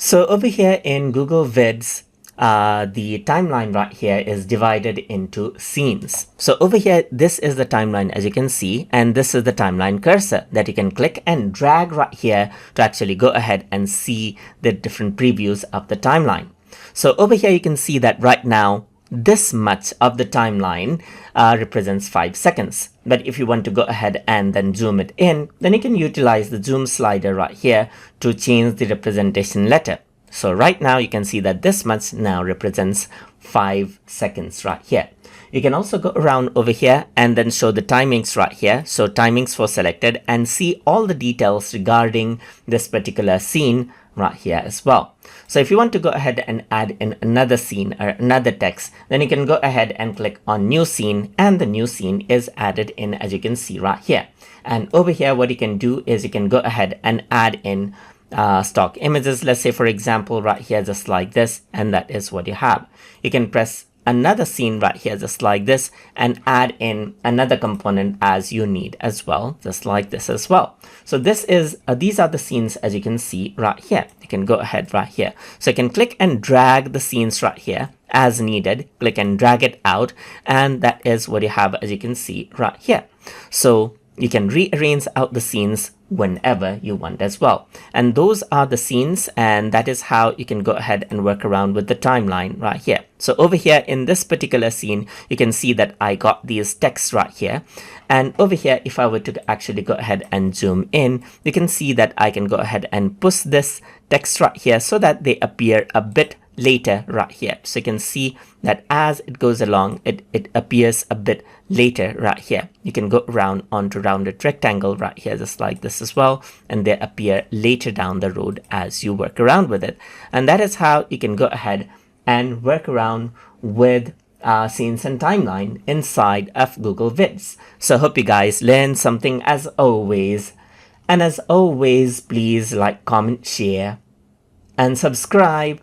So over here in Google Vids, the timeline right here is divided into scenes. So over here, this is the timeline as you can see, and this is the timeline cursor that you can click and drag right here to actually go ahead and see the different previews of the timeline. So over here, you can see that right now, this much of the timeline represents 5 seconds. But if you want to go ahead and then zoom it in, then you can utilize the zoom slider right here to change the representation letter. So right now you can see that this much now represents 5 seconds right here. You can also go around over here and then show the timings right here. So timings for selected and see all the details regarding this particular scene right here as well. So if you want to go ahead and add in another scene or another text, then you can go ahead and click on new scene, and the new scene is added in as you can see right here. And over here, what you can do is you can go ahead and add in stock images. Let's say, for example, right here, just like this, and that is what you have. You can press another scene right here, just like this, and add in another component as you need as well, just like this as well. So this is these are the scenes as you can see right here. You can go ahead right here. So you can click and drag the scenes right here as needed, click and drag it out, and that is what you have as you can see right here. So you can rearrange out the scenes whenever you want as well. And those are the scenes, and that is how you can go ahead and work around with the timeline right here. So over here in this particular scene, you can see that I got these texts right here. And over here, if I were to actually go ahead and zoom in, you can see that I can go ahead and push this text right here so that they appear a bit later right here. So you can see that as it goes along, it appears a bit later right here. You can go around onto rounded rectangle right here, just like this as well, and they appear later down the road as you work around with it. And that is how you can go ahead and work around with scenes and timeline inside of Google Vids. So I hope you guys learned something as always. And as always, please like, comment, share, and subscribe.